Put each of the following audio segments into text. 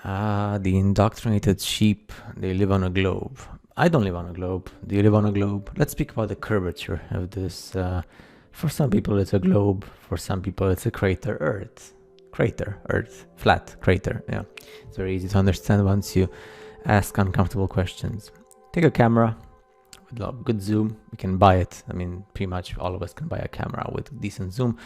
The indoctrinated sheep, they live on a globe. I don't live on a globe. Do you live on a globe? Let's speak about the curvature of this. For some people, it's a globe. For some people, it's a crater, Earth. Crater, Earth, flat, crater. Yeah, it's very easy to understand once you ask uncomfortable questions. Take a camera with a good zoom. You can buy it. I mean, pretty much all of us can buy a camera with decent zoom.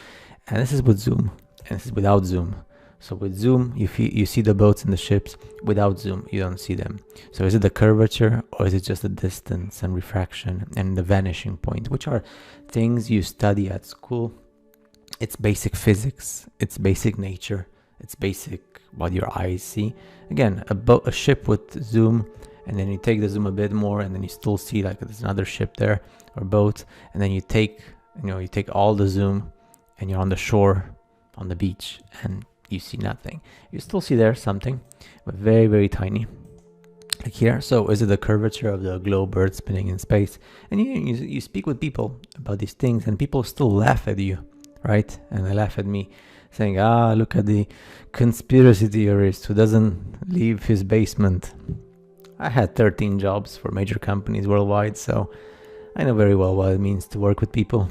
And this is with zoom, and this is without zoom. So with zoom, you see the boats and the ships. Without zoom, you don't see them. So is it the curvature, or is it just the distance and refraction and the vanishing point, which are things you study at school? It's basic physics, it's basic nature, it's basic what your eyes see. Again, a ship with zoom, and then you take the zoom a bit more, and then you still see like there's another ship there or boat, and then you take all the zoom, and you're on the shore, on the beach, and you see nothing. You still see there something, but very, very tiny, like here. So is it the curvature of the globe, Earth spinning in space? And you speak with people about these things, and people still laugh at you, right? And they laugh at me, saying, look at the conspiracy theorist who doesn't leave his basement. I had 13 jobs for major companies worldwide, so I know very well what it means to work with people.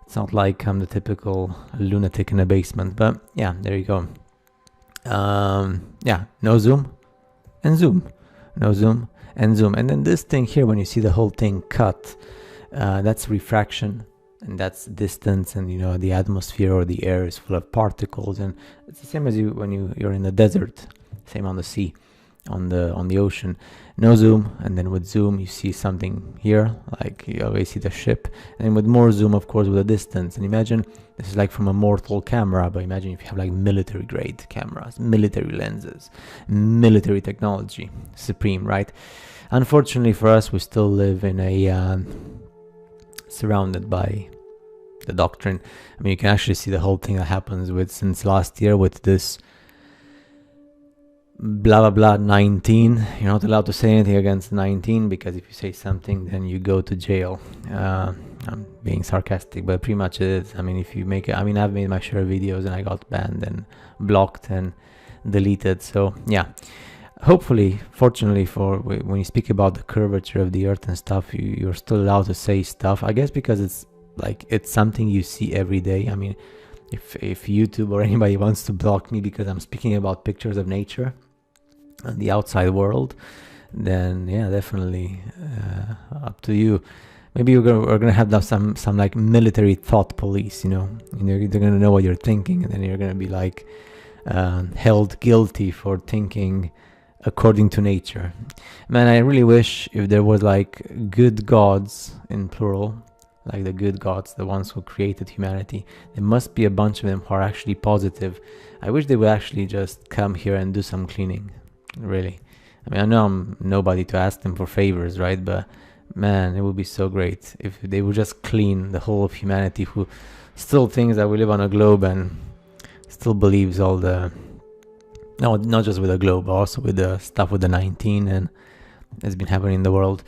It's not like I'm the typical lunatic in a basement, but yeah, there you go. Yeah, no zoom and zoom, no zoom and zoom. And then this thing here, when you see the whole thing cut, that's refraction, and that's distance, and the atmosphere or the air is full of particles, and it's the same as when you're in the desert, same on the sea, on the ocean. No zoom, and then with zoom you see something here, like you always see the ship, and then with more zoom, of course, with a distance. And imagine this is like from a mortal camera, but imagine if you have like military grade cameras, military lenses, military technology, supreme, right? Unfortunately for us, we still live in a surrounded by the doctrine. I mean, you can actually see the whole thing that happens since last year with this blah blah blah 19. You're not allowed to say anything against 19, because if you say something, then you go to jail. I'm being sarcastic, but pretty much it is. I mean, if you make it, I mean, I've made my share of videos and I got banned and blocked and deleted. So yeah, hopefully, fortunately, for when you speak about the curvature of the earth and stuff, you're still allowed to say stuff, I guess, because it's something you see every day. I mean, if YouTube or anybody wants to block me because I'm speaking about pictures of nature and the outside world, then yeah, definitely up to you. Maybe we're gonna have some like military thought police, they're gonna know what you're thinking, and then you're gonna be like held guilty for thinking according to nature. Man, I really wish if there was like good gods in plural, like the good gods, the ones who created humanity. There must be a bunch of them who are actually positive. I wish they would actually just come here and do some cleaning, really. I mean, I know I'm nobody to ask them for favors, right? But man, it would be so great if they would just clean the whole of humanity, who still thinks that we live on a globe and still believes all the, no, not just with the globe, but also with the stuff with the 19 and it's been happening in the world.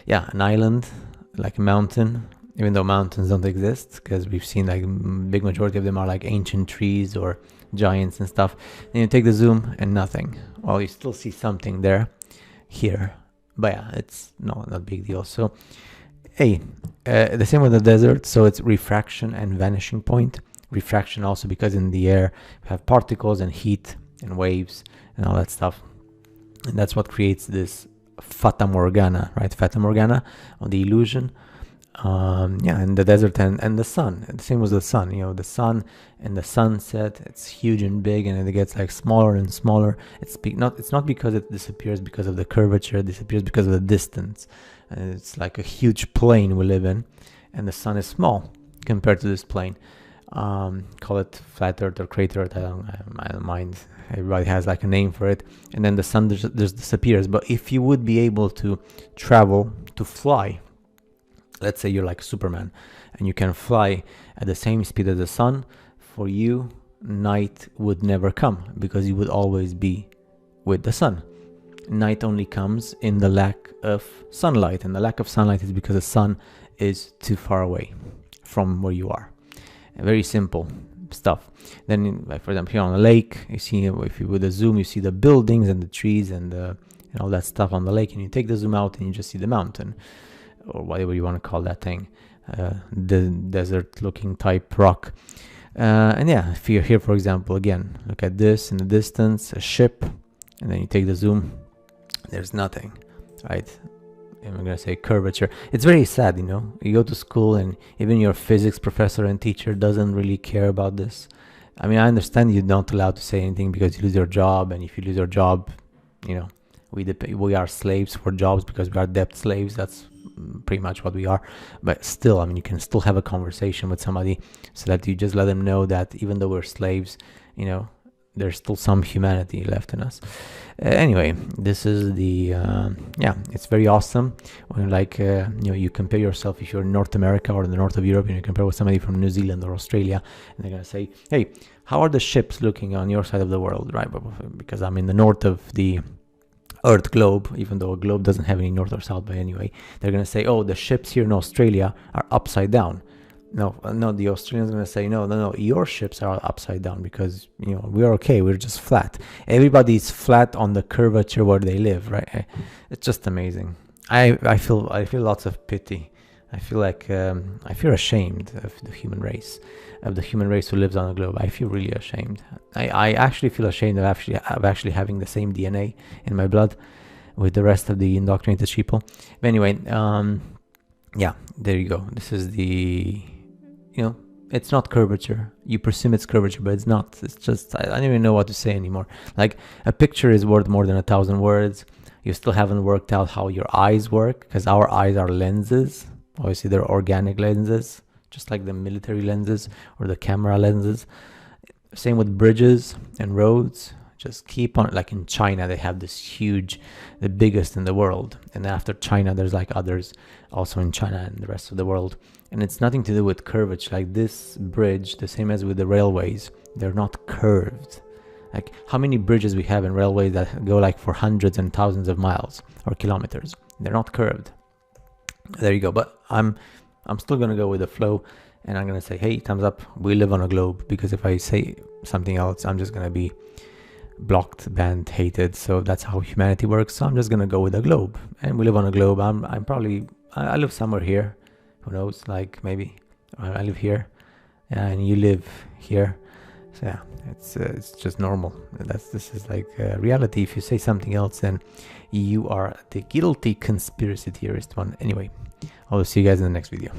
Yeah, an island, like a mountain, even though mountains don't exist, because we've seen like big majority of them are like ancient trees or giants and stuff. And you take the zoom and nothing. Well, you still see something there, here, but yeah, it's not a big deal. So hey, the same with the desert. So it's refraction and vanishing point. Refraction also because in the air we have particles and heat and waves and all that stuff, and that's what creates this fata morgana, right? Fata morgana, or the illusion. Yeah, and the desert and the sun. The same with the sun. The sun and the sunset. It's huge and big, and it gets like smaller and smaller. It's not because it disappears because of the curvature. It disappears because of the distance. And it's like a huge plane we live in, and the sun is small compared to this plane. Call it flat earth or crater earth. I don't mind. Everybody has like a name for it. And then the sun just disappears. But if you would be able to travel, to fly, let's say you're like Superman and you can fly at the same speed as the sun, for you, night would never come because you would always be with the sun. Night only comes in the lack of sunlight, and the lack of sunlight is because the sun is too far away from where you are. Very simple. stuff. Then, like for example, here on the lake, you see, if you with a zoom, you see the buildings and the trees and all that stuff on the lake, and you take the zoom out and you just see the mountain, or whatever you want to call that thing, the desert looking type rock. And yeah, if you're here, for example, again, look at this in the distance, a ship, and then you take the zoom, there's nothing, right? And I'm gonna say curvature. It's very sad, you know, you go to school and even your physics professor and teacher doesn't really care about this. I mean, I understand you're not allowed to say anything because you lose your job, and if you lose your job, you know, we are slaves for jobs because we are debt slaves. That's pretty much what we are. But still, I mean, you can still have a conversation with somebody so that you just let them know that even though we're slaves, you know, there's still some humanity left in us. Anyway, this is the yeah, it's very awesome when, like, you know, you compare yourself, if you're in North America or in the north of Europe, and you compare with somebody from New Zealand or Australia, and they're gonna say, hey, how are the ships looking on your side of the world, right? Because I'm in the north of the Earth globe, even though a globe doesn't have any north or south, but anyway, they're gonna say, oh, the ships here in Australia are upside down. No, the Australians are gonna say, no, your ships are upside down because, you know, we're okay, we're just flat. Everybody's flat on the curvature where they live, right? It's just amazing. I feel lots of pity. I feel like I feel ashamed of the human race, who lives on the globe. I feel really ashamed. I actually feel ashamed of actually having the same DNA in my blood with the rest of the indoctrinated sheeple. But anyway, yeah, there you go. This is the, you know, it's not curvature. You presume it's curvature, but it's not. It's just, I don't even know what to say anymore. Like, a picture is worth more than 1,000 words. You still haven't worked out how your eyes work, because our eyes are lenses. Obviously, they're organic lenses, just like the military lenses or the camera lenses. Same with bridges and roads. Just keep on, like in China, they have this huge, the biggest in the world. And after China, there's like others also in China and the rest of the world. And it's nothing to do with curvature. Like this bridge, the same as with the railways, they're not curved. Like, how many bridges we have in railways that go like for hundreds and thousands of miles or kilometers? They're not curved. There you go. But I'm still gonna go with the flow, and I'm gonna say, hey, thumbs up, we live on a globe. Because if I say something else, I'm just gonna be blocked, banned, hated. So that's how humanity works. So I'm just gonna go with a globe, and we live on a globe. I live somewhere here, who knows, like maybe I live here and you live here. So yeah, it's just normal. This is like reality. If you say something else, then you are the guilty conspiracy theorist one. Anyway, I'll see you guys in the next video.